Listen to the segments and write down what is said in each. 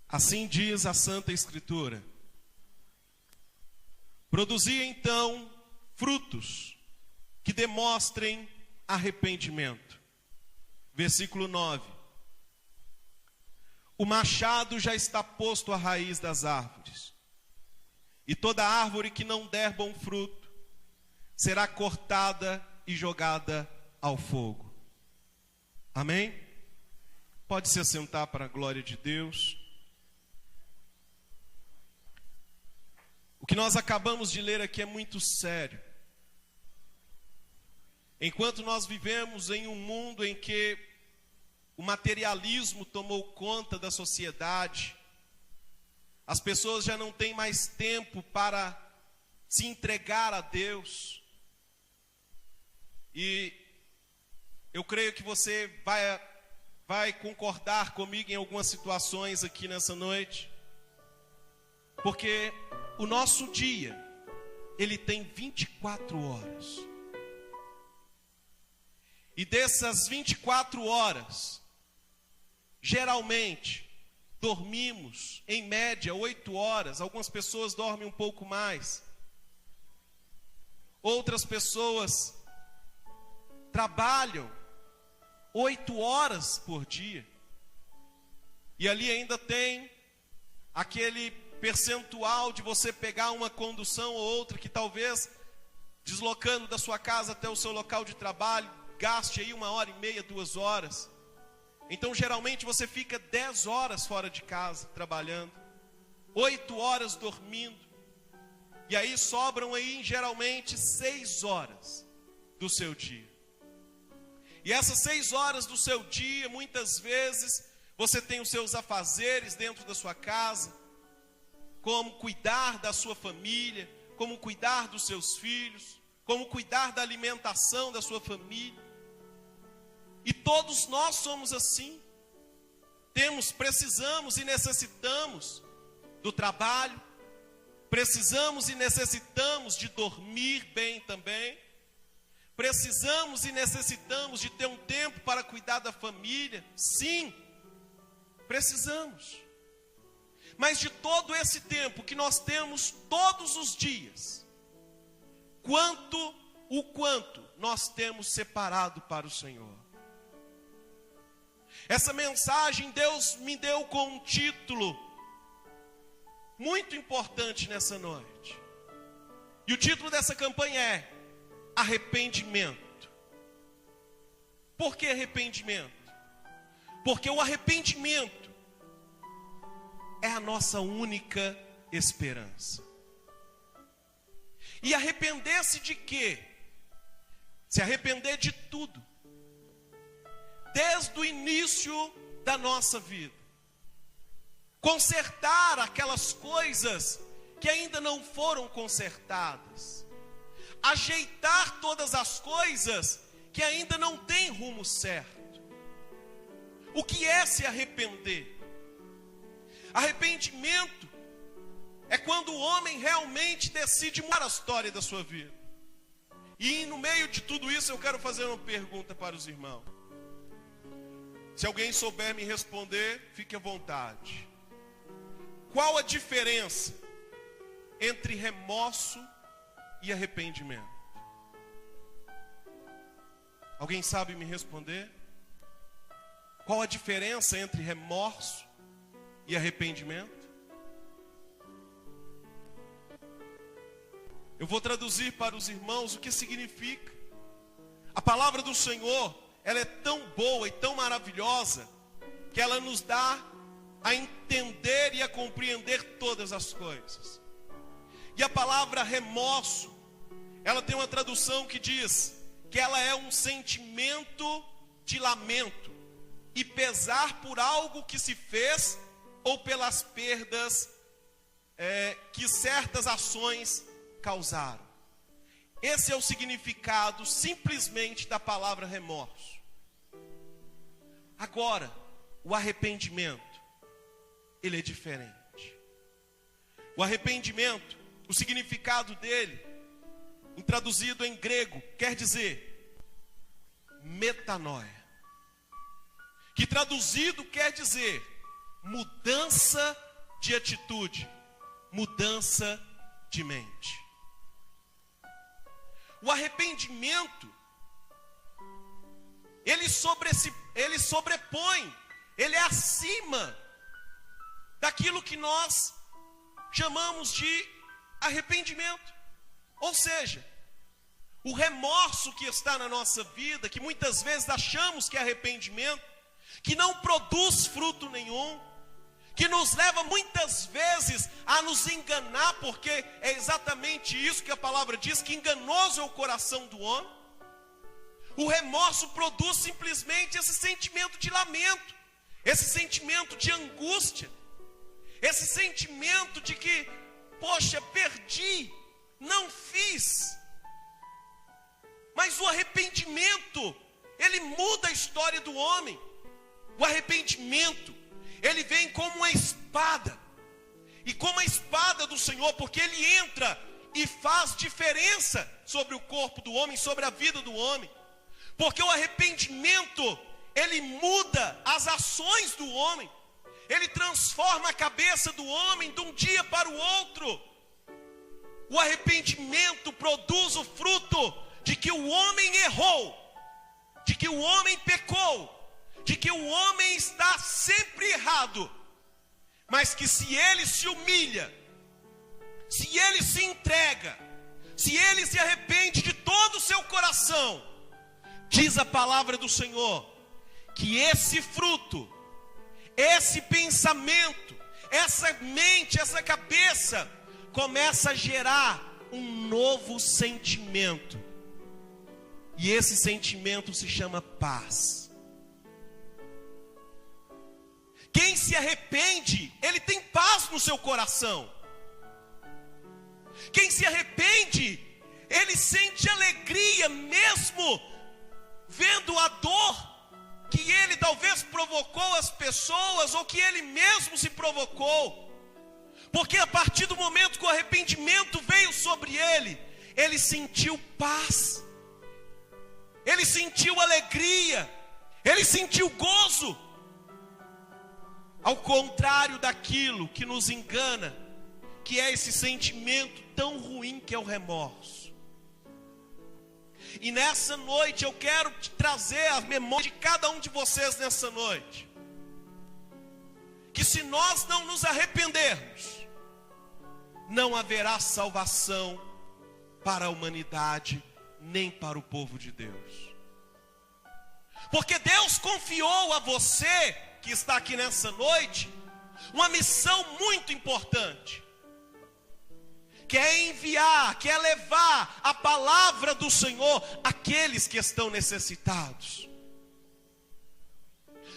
Assim diz a Santa Escritura. Produzi então frutos que demonstrem arrependimento. Versículo 9. O machado já está posto à raiz das árvores, e toda árvore que não der bom fruto será cortada e jogada ao fogo. Amém? Pode se assentar para a glória de Deus. O que nós acabamos de ler aqui é muito sério. Enquanto nós vivemos em um mundo em que o materialismo tomou conta da sociedade, as pessoas já não têm mais tempo para se entregar a Deus. E eu creio que você vai concordar comigo em algumas situações aqui nessa noite. Porque o nosso dia, ele tem 24 horas. E dessas 24 horas, geralmente, dormimos, em média, 8 horas. Algumas pessoas dormem um pouco mais. Outras pessoas trabalham 8 horas por dia. E ali ainda tem aquele percentual de você pegar uma condução ou outra que talvez, deslocando da sua casa até o seu local de trabalho, gaste aí 1h30, 2 horas. Então geralmente você fica 10 horas fora de casa trabalhando, 8 horas dormindo, e aí sobram aí geralmente 6 horas do seu dia. E essas 6 horas do seu dia, muitas vezes você tem os seus afazeres dentro da sua casa, como cuidar da sua família, como cuidar dos seus filhos, como cuidar da alimentação da sua família. E todos nós somos assim. Precisamos e necessitamos do trabalho, precisamos e necessitamos de dormir bem também, precisamos e necessitamos de ter um tempo para cuidar da família. Sim, precisamos. Mas de todo esse tempo que nós temos todos os dias, quanto nós temos separado para o Senhor? Essa mensagem Deus me deu com um título muito importante nessa noite. E o título dessa campanha é Arrependimento. Por que arrependimento? Porque o arrependimento é a nossa única esperança. E arrepender-se de quê? Se arrepender de tudo. Desde o início da nossa vida. Consertar aquelas coisas que ainda não foram consertadas. Ajeitar todas as coisas que ainda não têm rumo certo. O que é se arrepender? Arrependimento é quando o homem realmente decide mudar a história da sua vida. E no meio de tudo isso eu quero fazer uma pergunta para os irmãos. Se alguém souber me responder, fique à vontade. Qual a diferença entre remorso e arrependimento? Alguém sabe me responder? Qual a diferença entre remorso e arrependimento? Eu vou traduzir para os irmãos o que significa. A palavra do Senhor, ela é tão boa e tão maravilhosa, que ela nos dá a entender e a compreender todas as coisas. E a palavra remorso, ela tem uma tradução que diz que ela é um sentimento de lamento e pesar por algo que se fez ou pelas perdas que certas ações causaram. Esse é o significado simplesmente da palavra remorso. Agora, o arrependimento, ele é diferente. O arrependimento, o significado dele, traduzido em grego, quer dizer metanoia. Que traduzido quer dizer mudança de atitude, mudança de mente. O arrependimento, ele sobrepõe, ele é acima daquilo que nós chamamos de arrependimento. Ou seja, o remorso que está na nossa vida, que muitas vezes achamos que é arrependimento, que não produz fruto nenhum, que nos leva muitas vezes a nos enganar, porque é exatamente isso que a palavra diz, que enganoso é o coração do homem. O remorso produz simplesmente esse sentimento de lamento, esse sentimento de angústia, esse sentimento de que, poxa, perdi, não fiz. Mas o arrependimento, ele muda a história do homem. O arrependimento, ele vem como uma espada, e como a espada do Senhor, porque ele entra e faz diferença sobre o corpo do homem, sobre a vida do homem. Porque o arrependimento, ele muda as ações do homem, ele transforma a cabeça do homem de um dia para o outro. O arrependimento produz o fruto de que o homem errou, de que o homem pecou, de que o homem está sempre errado, mas que se ele se humilha, se ele se entrega, se ele se arrepende de todo o seu coração, diz a palavra do Senhor, que esse fruto, esse pensamento, essa mente, essa cabeça, começa a gerar um novo sentimento, e esse sentimento se chama paz. Quem se arrepende, ele tem paz no seu coração. Quem se arrepende, ele sente alegria mesmo vendo a dor que ele talvez provocou as pessoas, ou que ele mesmo se provocou. Porque a partir do momento que o arrependimento veio sobre ele, ele sentiu paz, ele sentiu alegria, ele sentiu gozo. Ao contrário daquilo que nos engana, que é esse sentimento tão ruim que é o remorso. E nessa noite eu quero te trazer a memória de cada um de vocês nessa noite, que se nós não nos arrependermos, não haverá salvação para a humanidade, nem para o povo de Deus. Porque Deus confiou a você, que está aqui nessa noite, uma missão muito importante, que é enviar, que é levar a palavra do Senhor àqueles que estão necessitados.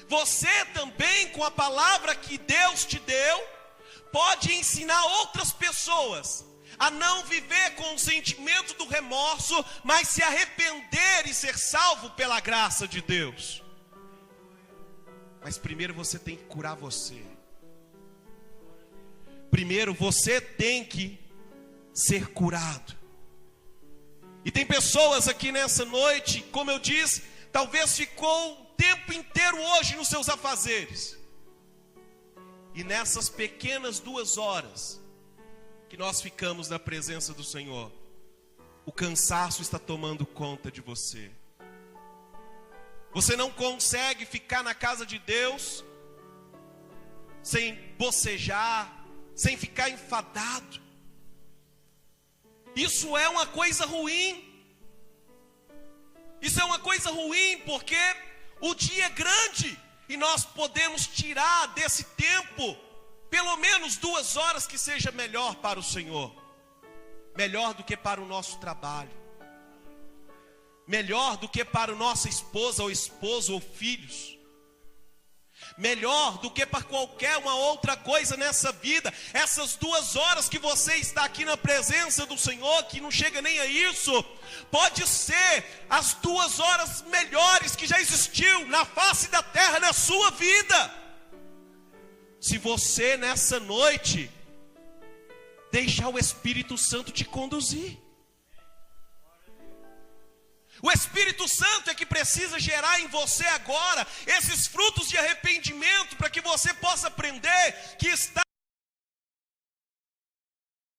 Você também, com a palavra que Deus te deu, pode ensinar outras pessoas a não viver com o sentimento do remorso, mas se arrepender e ser salvo pela graça de Deus. Mas primeiro você tem que curar você. Primeiro você tem que ser curado. E tem pessoas aqui nessa noite, como eu disse, talvez ficou o tempo inteiro hoje nos seus afazeres. E nessas pequenas 2 horas que nós ficamos na presença do Senhor, o cansaço está tomando conta de você. Você não consegue ficar na casa de Deus sem bocejar, sem ficar enfadado. Isso é uma coisa ruim. Isso é uma coisa ruim, porque o dia é grande e nós podemos tirar desse tempo pelo menos 2 horas que seja melhor para o Senhor, melhor do que para o nosso trabalho, melhor do que para a nossa esposa ou esposo ou filhos, melhor do que para qualquer uma outra coisa nessa vida. Essas 2 horas que você está aqui na presença do Senhor, que não chega nem a isso, pode ser as 2 horas melhores que já existiu na face da terra na sua vida, se você nessa noite deixar o Espírito Santo te conduzir. O Espírito Santo é que precisa gerar em você agora esses frutos de arrependimento, para que você possa aprender que está